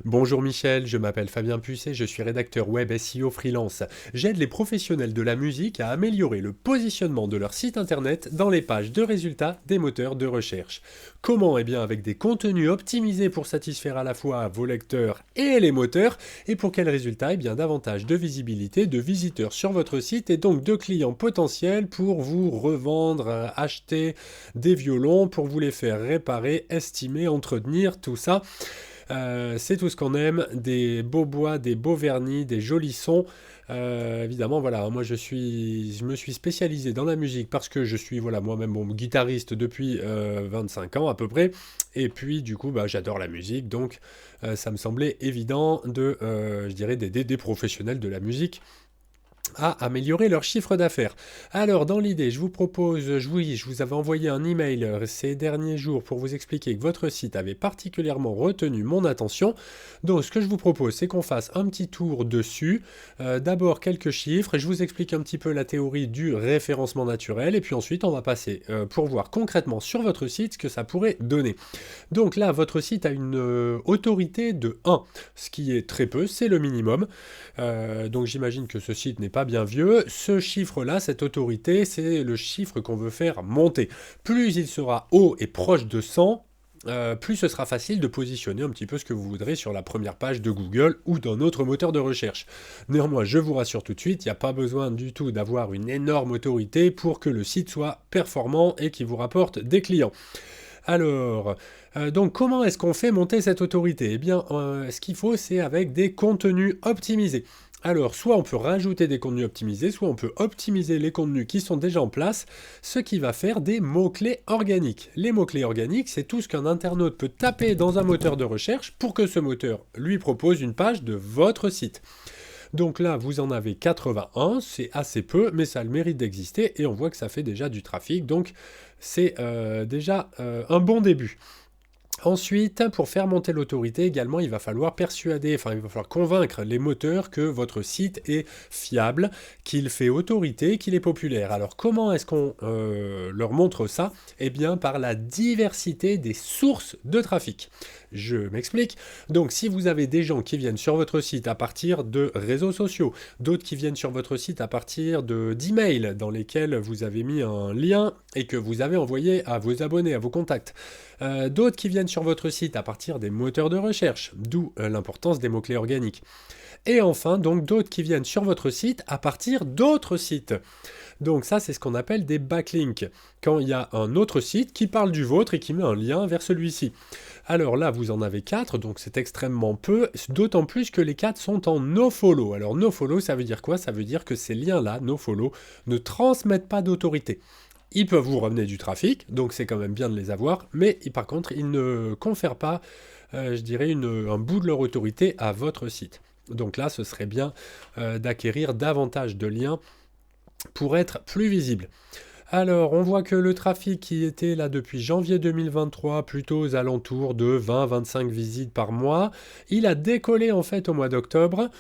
Bonjour Michel, je m'appelle Fabien Pucet, je suis rédacteur web SEO freelance. J'aide les professionnels de la musique à améliorer le positionnement de leur site internet dans les pages de résultats des moteurs de recherche. Comment? Eh bien avec des contenus optimisés pour satisfaire à la fois vos lecteurs et les moteurs. Et pour quels résultats? Eh bien davantage de visibilité, de visiteurs sur votre site et donc de clients potentiels pour vous revendre, acheter des violons, pour vous les faire réparer, estimer, entretenir, tout ça. C'est tout ce qu'on aime, des beaux bois, des beaux vernis, des jolis sons. Évidemment, voilà, moi je me suis spécialisé dans la musique parce que je suis voilà, moi-même bon, guitariste depuis 25 ans à peu près. Et puis du coup, bah, j'adore la musique, donc ça me semblait évident de, je dirais, d'aider des professionnels de la musique à améliorer leur chiffre d'affaires. Alors, dans l'idée, je vous propose, je vous avais envoyé un email ces derniers jours pour vous expliquer que votre site avait particulièrement retenu mon attention. Donc, ce que je vous propose, c'est qu'on fasse un petit tour dessus. D'abord, quelques chiffres, et je vous explique un petit peu la théorie du référencement naturel, et puis ensuite, on va passer pour voir concrètement sur votre site ce que ça pourrait donner. Donc là, votre site a une autorité de 1, ce qui est très peu, c'est le minimum. Donc j'imagine que ce site n'est pas bien vieux. Ce chiffre-là, cette autorité, c'est le chiffre qu'on veut faire monter. Plus il sera haut et proche de 100, plus ce sera facile de positionner un petit peu ce que vous voudrez sur la première page de Google ou d'un autre moteur de recherche. Néanmoins, je vous rassure tout de suite, il n'y a pas besoin du tout d'avoir une énorme autorité pour que le site soit performant et qu'il vous rapporte des clients. Alors, donc comment est-ce qu'on fait monter cette autorité? Eh bien, ce qu'il faut, c'est avec des contenus optimisés. Alors, soit on peut rajouter des contenus optimisés, soit on peut optimiser les contenus qui sont déjà en place, ce qui va faire des mots-clés organiques. Les mots-clés organiques, c'est tout ce qu'un internaute peut taper dans un moteur de recherche pour que ce moteur lui propose une page de votre site. Donc là, vous en avez 81, c'est assez peu, mais ça a le mérite d'exister et on voit que ça fait déjà du trafic, donc c'est déjà un bon début. Ensuite, pour faire monter l'autorité également, il va falloir persuader, enfin il va falloir convaincre les moteurs que votre site est fiable, qu'il fait autorité, qu'il est populaire. Alors comment est-ce qu'on leur montre ça? Eh bien par la diversité des sources de trafic. Je m'explique. Donc si vous avez des gens qui viennent sur votre site à partir de réseaux sociaux, d'autres qui viennent sur votre site à partir d'emails dans lesquels vous avez mis un lien et que vous avez envoyé à vos abonnés, à vos contacts, d'autres qui viennent sur votre site à partir des moteurs de recherche, d'où l'importance des mots-clés organiques. Et enfin, donc d'autres qui viennent sur votre site à partir d'autres sites. Donc ça, c'est ce qu'on appelle des backlinks, quand il y a un autre site qui parle du vôtre et qui met un lien vers celui-ci. Alors là, vous en avez 4, donc c'est extrêmement peu, d'autant plus que les 4 sont en nofollow. Alors nofollow, ça veut dire quoi? Ça veut dire que ces liens-là, nofollow, ne transmettent pas d'autorité. Ils peuvent vous ramener du trafic, donc c'est quand même bien de les avoir, mais par contre, ils ne confèrent pas, je dirais, un bout de leur autorité à votre site. Donc là, ce serait bien d'acquérir davantage de liens pour être plus visible. Alors, on voit que le trafic qui était là depuis janvier 2023, plutôt aux alentours de 20-25 visites par mois, il a décollé en fait au mois d'octobre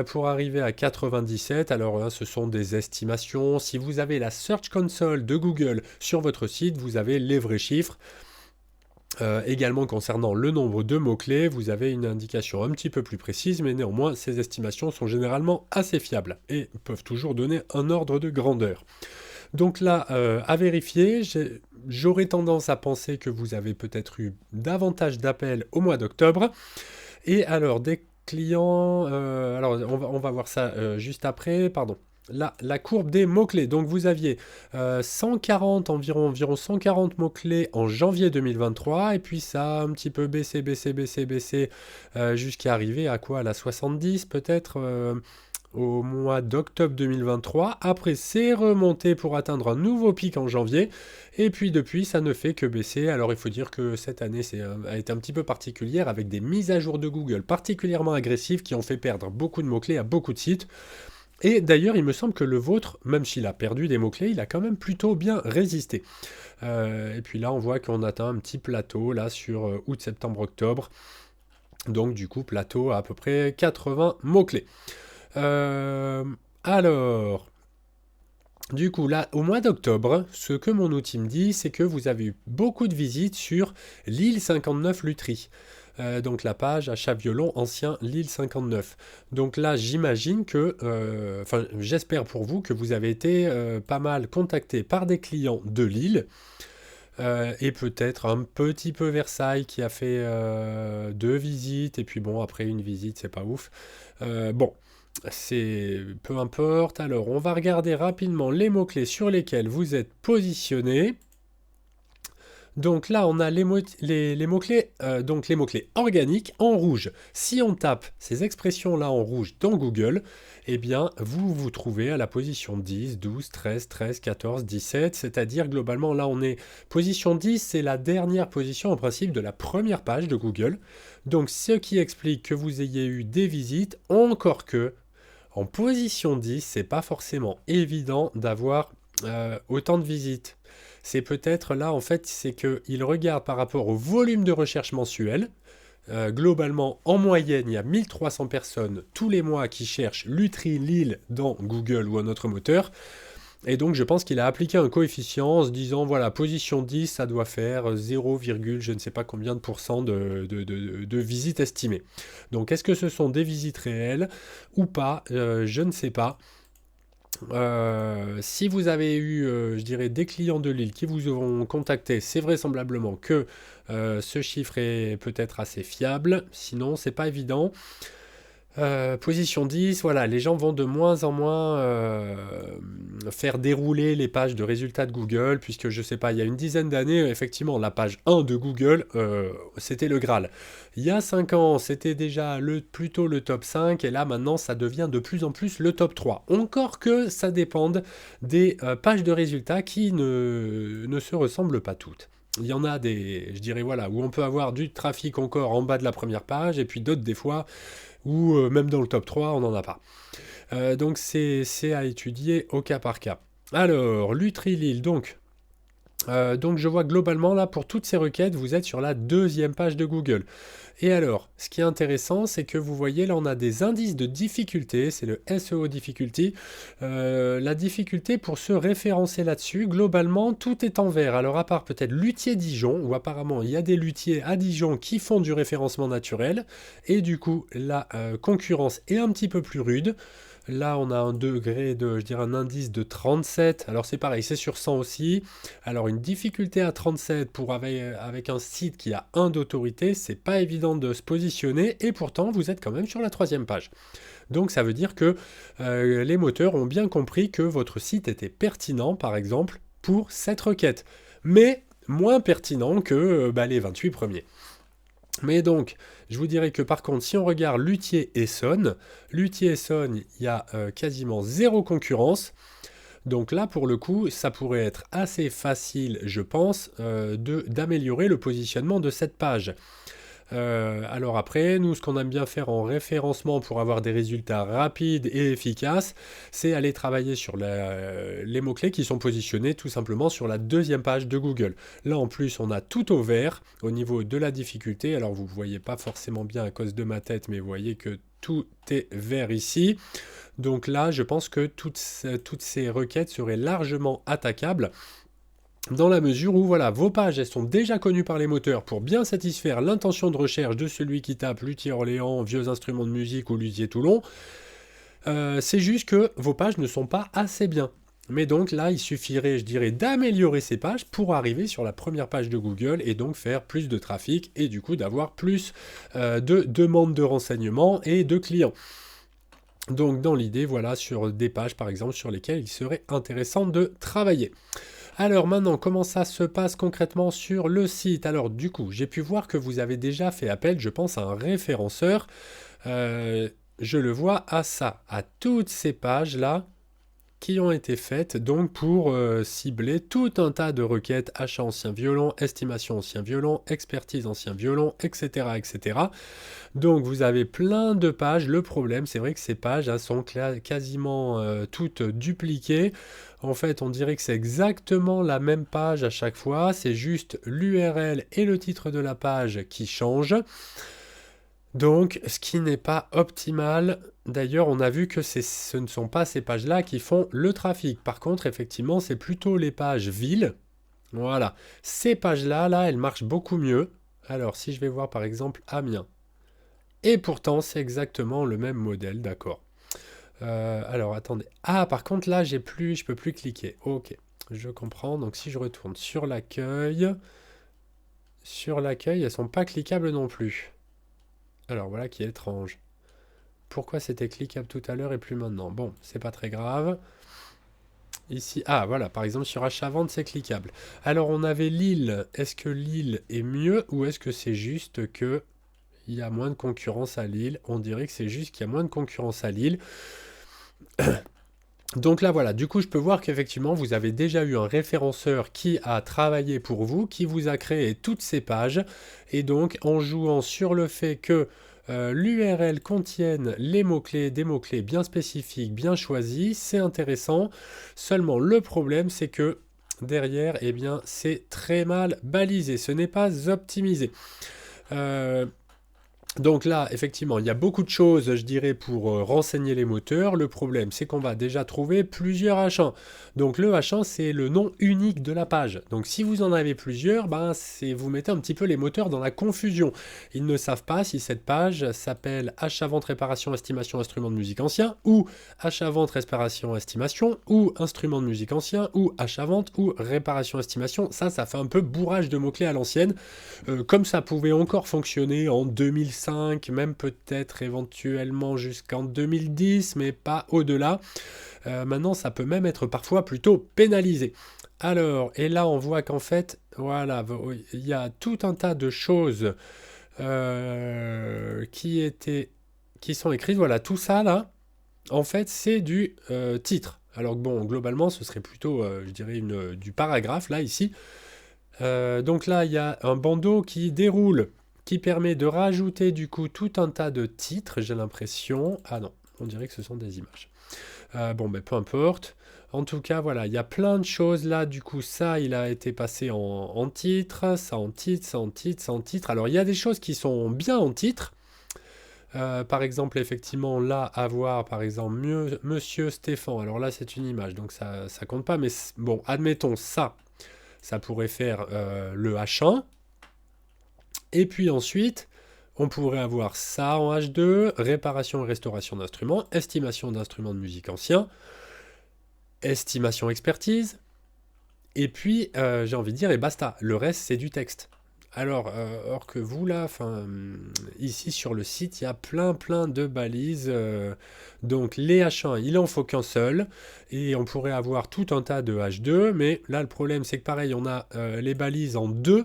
pour arriver à 97. Alors, hein, ce sont des estimations. Si vous avez la Search Console de Google sur votre site, vous avez les vrais chiffres. Également concernant le nombre de mots-clés, vous avez une indication un petit peu plus précise, mais néanmoins, ces estimations sont généralement assez fiables et peuvent toujours donner un ordre de grandeur. Donc là, à vérifier, j'aurais tendance à penser que vous avez peut-être eu davantage d'appels au mois d'octobre. Et alors, des clients... alors, on va voir ça juste après, pardon. Là, la courbe des mots-clés. Donc vous aviez 140, environ 140 mots-clés en janvier 2023, et puis ça a un petit peu baissé, jusqu'à arriver à quoi? À la 70 peut-être au mois d'octobre 2023. Après, c'est remonté pour atteindre un nouveau pic en janvier. Et puis depuis, ça ne fait que baisser. Alors il faut dire que cette année a été un petit peu particulière avec des mises à jour de Google particulièrement agressives qui ont fait perdre beaucoup de mots-clés à beaucoup de sites. Et d'ailleurs, il me semble que le vôtre, même s'il a perdu des mots-clés, il a quand même plutôt bien résisté. Et puis là, on voit qu'on atteint un petit plateau là sur août, septembre, octobre. Donc du coup, plateau à peu près 80 mots-clés. Alors, du coup, là, au mois d'octobre, ce que mon outil me dit, c'est que vous avez eu beaucoup de visites sur l'île 59 Lutry. donc la page achat violon ancien Lille 59. Donc là, j'imagine que, enfin, j'espère pour vous que vous avez été pas mal contacté par des clients de Lille. Et peut-être un petit peu Versailles qui a fait 2 visites, et puis bon, après une visite, c'est pas ouf. Bon, c'est peu importe. Alors, on va regarder rapidement les mots-clés sur lesquels vous êtes positionné. Donc là, on a les mots-clés, donc les mots-clés organiques en rouge. Si on tape ces expressions-là en rouge dans Google, eh bien, vous vous trouvez à la position 10, 12, 13, 13, 14, 17, c'est-à-dire globalement, là, on est position 10, c'est la dernière position en principe de la première page de Google. Donc, ce qui explique que vous ayez eu des visites, encore que en position 10, c'est pas forcément évident d'avoir autant de visites. C'est peut-être là, en fait, c'est qu'il regarde par rapport au volume de recherche mensuel. Globalement, en moyenne, il y a 1300 personnes tous les mois qui cherchent Lutry Lille dans Google ou un autre moteur. Et donc, je pense qu'il a appliqué un coefficient en se disant, voilà, position 10, ça doit faire 0, je ne sais pas combien de pourcents de visites estimées. Donc, est-ce que ce sont des visites réelles ou pas? Je ne sais pas. Si vous avez eu, je dirais, des clients de Lille qui vous ont contacté, c'est vraisemblablement que ce chiffre est peut-être assez fiable. Sinon, c'est pas évident. Position 10, voilà, les gens vont de moins en moins faire dérouler les pages de résultats de Google, puisque je sais pas, il y a une dizaine d'années, effectivement, la page 1 de Google, c'était le Graal. Il y a 5 ans, c'était déjà plutôt le top 5, et là maintenant, ça devient de plus en plus le top 3. Encore que ça dépende des pages de résultats qui ne se ressemblent pas toutes. Il y en a des, je dirais, voilà, où on peut avoir du trafic encore en bas de la première page, et puis d'autres, des fois, ou même dans le top 3, on n'en a pas. Donc c'est à étudier au cas par cas. Alors, Lutry Lille, donc je vois globalement là, pour toutes ces requêtes, vous êtes sur la deuxième page de Google. Et alors, ce qui est intéressant, c'est que vous voyez, là on a des indices de difficulté, c'est le SEO difficulty. La difficulté pour se référencer là-dessus, globalement, tout est en vert. Alors à part peut-être Luthier-Dijon, où apparemment il y a des luthiers à Dijon qui font du référencement naturel, et du coup la concurrence est un petit peu plus rude. Là, on a un degré de, je dirais un indice de 37. Alors c'est pareil, c'est sur 100 aussi. Alors une difficulté à 37 pour avec un site qui a 1 d'autorité, c'est pas évident de se positionner, et pourtant vous êtes quand même sur la troisième page. Donc ça veut dire que les moteurs ont bien compris que votre site était pertinent, par exemple, pour cette requête, mais moins pertinent que les 28 premiers. Mais donc, je vous dirais que par contre, si on regarde Luthier-Essonne, il y a quasiment 0 concurrence. Donc là, pour le coup, ça pourrait être assez facile, je pense, d'améliorer le positionnement de cette page. Alors après, nous, ce qu'on aime bien faire en référencement pour avoir des résultats rapides et efficaces, c'est aller travailler sur les mots-clés qui sont positionnés tout simplement sur la deuxième page de Google. Là, en plus, on a tout au vert au niveau de la difficulté. Alors, vous ne voyez pas forcément bien à cause de ma tête, mais vous voyez que tout est vert ici. Donc là, je pense que toutes ces requêtes seraient largement attaquables, dans la mesure où voilà, vos pages elles sont déjà connues par les moteurs pour bien satisfaire l'intention de recherche de celui qui tape Luthier Orléans, vieux instruments de musique ou Luthier Toulon. C'est juste que vos pages ne sont pas assez bien. Mais donc là, il suffirait, je dirais, d'améliorer ces pages pour arriver sur la première page de Google et donc faire plus de trafic et du coup d'avoir plus de demandes de renseignements et de clients. Donc dans l'idée, voilà, sur des pages par exemple sur lesquelles il serait intéressant de travailler. Alors maintenant, comment ça se passe concrètement sur le site? Alors du coup, j'ai pu voir que vous avez déjà fait appel, je pense, à un référenceur. Je le vois à ça, à toutes ces pages-là qui ont été faites donc pour cibler tout un tas de requêtes: achat ancien violon, estimation ancien violon, expertise ancien violon, etc., etc. Donc vous avez plein de pages. Le problème, c'est vrai que ces pages sont quasiment toutes dupliquées. En fait, on dirait que c'est exactement la même page à chaque fois. C'est juste l'URL et le titre de la page qui changent. Donc, ce qui n'est pas optimal. D'ailleurs, on a vu que ce ne sont pas ces pages-là qui font le trafic. Par contre, effectivement, c'est plutôt les pages villes. Voilà. Ces pages-là, elles marchent beaucoup mieux. Alors, si je vais voir par exemple Amiens. Et pourtant, c'est exactement le même modèle, d'accord. Alors, attendez. Ah, par contre, là, je peux plus cliquer. Ok, je comprends. Donc, si je retourne sur l'accueil, elles sont pas cliquables non plus. Alors, voilà qui est étrange. Pourquoi c'était cliquable tout à l'heure et plus maintenant? Bon, c'est pas très grave. Ici, ah voilà, par exemple sur achat-vente, c'est cliquable. Alors on avait Lille. Est-ce que Lille est mieux ou est-ce que c'est juste que il y a moins de concurrence à Lille? On dirait que c'est juste qu'il y a moins de concurrence à Lille. Donc là voilà, du coup je peux voir qu'effectivement vous avez déjà eu un référenceur qui a travaillé pour vous, qui vous a créé toutes ces pages, et donc en jouant sur le fait que l'URL contienne les mots-clés, des mots-clés bien spécifiques, bien choisis, c'est intéressant. Seulement le problème c'est que derrière, eh bien c'est très mal balisé, ce n'est pas optimisé. Euh, donc là, effectivement, il y a beaucoup de choses, je dirais, pour renseigner les moteurs. Le problème, c'est qu'on va déjà trouver plusieurs H1. Donc le H1, c'est le nom unique de la page. Donc si vous en avez plusieurs, ben, vous mettez un petit peu les moteurs dans la confusion. Ils ne savent pas si cette page s'appelle achat-vente réparation estimation instrument de musique ancien, ou achat-vente réparation estimation, ou instrument de musique ancien, ou achat-vente, ou réparation estimation. Ça fait un peu bourrage de mots-clés à l'ancienne. Comme ça pouvait encore fonctionner en 2005, même peut-être éventuellement jusqu'en 2010, mais pas au-delà. Maintenant, ça peut même être parfois plutôt pénalisé. Alors, et là, on voit qu'en fait, voilà, il y a tout un tas de choses qui sont écrites. Voilà, tout ça là, en fait, c'est du titre. Alors que bon, globalement, ce serait plutôt, je dirais, du paragraphe là ici. Donc là, il y a un bandeau qui déroule, qui permet de rajouter du coup tout un tas de titres, j'ai l'impression. Ah non, on dirait que ce sont des images. Bon, mais peu importe. En tout cas, voilà, il y a plein de choses là. Du coup, ça, il a été passé en titre, ça en titre, ça en titre, ça en titre. Alors, il y a des choses qui sont bien en titre. Par exemple, effectivement, là, avoir, par exemple, Monsieur Stéphane. Alors là, c'est une image, donc ça compte pas. Mais bon, admettons ça pourrait faire le H1. Et puis ensuite, on pourrait avoir ça en H2, réparation et restauration d'instruments, estimation d'instruments de musique anciens, estimation expertise, et puis j'ai envie de dire, et basta, le reste c'est du texte. Alors, or que vous là, ici sur le site, il y a plein de balises. Donc les H1, il en faut qu'un seul, et on pourrait avoir tout un tas de H2, mais là le problème c'est que pareil, on a les balises en deux,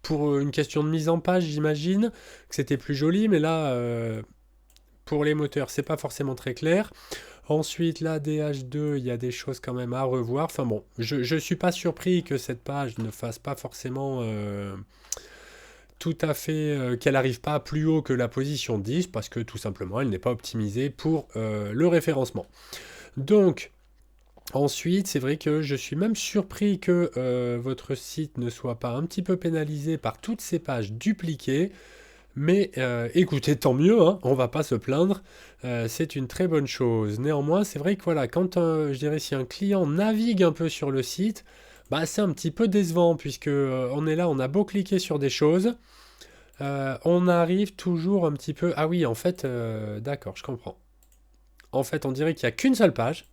pour une question de mise en page, j'imagine que c'était plus joli, mais là, pour les moteurs, c'est pas forcément très clair. Ensuite, là, DH2, il y a des choses quand même à revoir. Enfin bon, je suis pas surpris que cette page ne fasse pas forcément tout à fait, qu'elle arrive pas plus haut que la position 10, parce que tout simplement, elle n'est pas optimisée pour le référencement. Donc, ensuite, c'est vrai que je suis même surpris que votre site ne soit pas un petit peu pénalisé par toutes ces pages dupliquées. Mais écoutez, tant mieux, hein, on va pas se plaindre, c'est une très bonne chose. Néanmoins, c'est vrai que voilà, quand je dirais si un client navigue un peu sur le site, bah c'est un petit peu décevant puisque on est là, on a beau cliquer sur des choses, on arrive toujours un petit peu. Ah oui, en fait, d'accord, je comprends. En fait, on dirait qu'il n'y a qu'une seule page.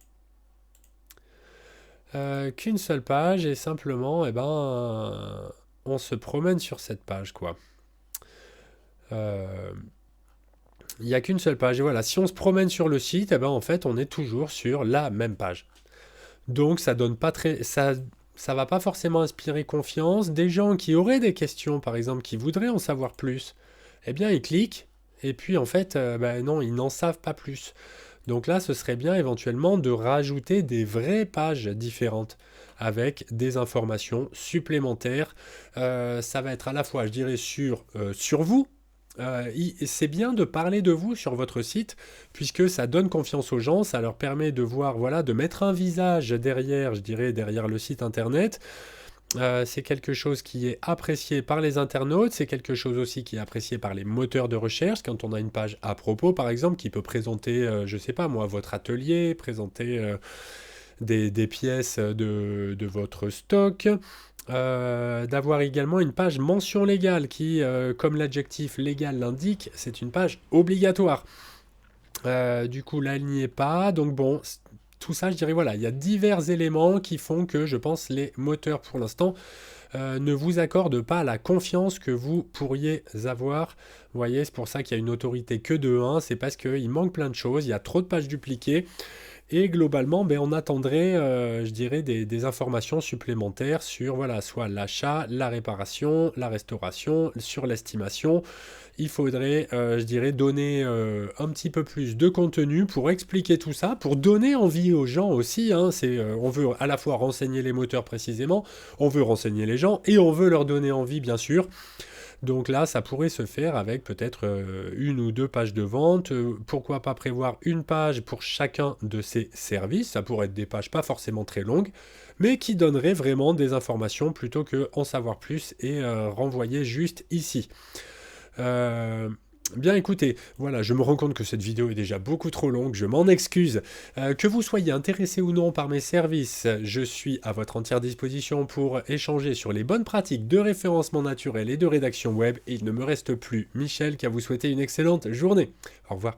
Et simplement, eh ben, on se promène sur cette page, quoi. Euh, Il n'y a qu'une seule page. Et voilà, si on se promène sur le site, eh ben, en fait, on est toujours sur la même page. Donc, ça donne pas très, ça va pas forcément inspirer confiance. Des gens qui auraient des questions, par exemple, qui voudraient en savoir plus, eh bien, ils cliquent. Et puis, en fait, ben non, ils n'en savent pas plus. Donc là, ce serait bien éventuellement de rajouter des vraies pages différentes avec des informations supplémentaires. Ça va être à la fois, je dirais, sur vous. C'est bien de parler de vous sur votre site puisque ça donne confiance aux gens, ça leur permet de voir, voilà, de mettre un visage derrière, je dirais, derrière le site internet. C'est quelque chose qui est apprécié par les internautes, c'est quelque chose aussi qui est apprécié par les moteurs de recherche, quand on a une page à propos, par exemple, qui peut présenter, je sais pas moi, votre atelier, présenter des pièces de votre stock, d'avoir également une page mention légale qui, comme l'adjectif légal l'indique, c'est une page obligatoire. Du coup, là, elle n'y est pas. Donc bon, tout ça, je dirais, voilà, il y a divers éléments qui font que, je pense, les moteurs, pour l'instant, ne vous accordent pas la confiance que vous pourriez avoir. Vous voyez, c'est pour ça qu'il y a une autorité que de 1, c'est parce qu'il manque plein de choses, il y a trop de pages dupliquées. Et globalement, ben, on attendrait, je dirais, des informations supplémentaires sur, voilà, soit l'achat, la réparation, la restauration, sur l'estimation. Il faudrait, je dirais, donner un petit peu plus de contenu pour expliquer tout ça, pour donner envie aux gens aussi. Hein. On veut à la fois renseigner les moteurs précisément, on veut renseigner les gens et on veut leur donner envie, bien sûr. Donc là, ça pourrait se faire avec peut-être une ou deux pages de vente. Pourquoi pas prévoir une page pour chacun de ces services. Ça pourrait être des pages pas forcément très longues, mais qui donneraient vraiment des informations plutôt que en savoir plus et renvoyer juste ici. Euh, Bien écoutez, voilà, je me rends compte que cette vidéo est déjà beaucoup trop longue, je m'en excuse. Que vous soyez intéressé ou non par mes services, je suis à votre entière disposition pour échanger sur les bonnes pratiques de référencement naturel et de rédaction web. Et il ne me reste plus, Michel, qu'à vous souhaiter une excellente journée. Au revoir.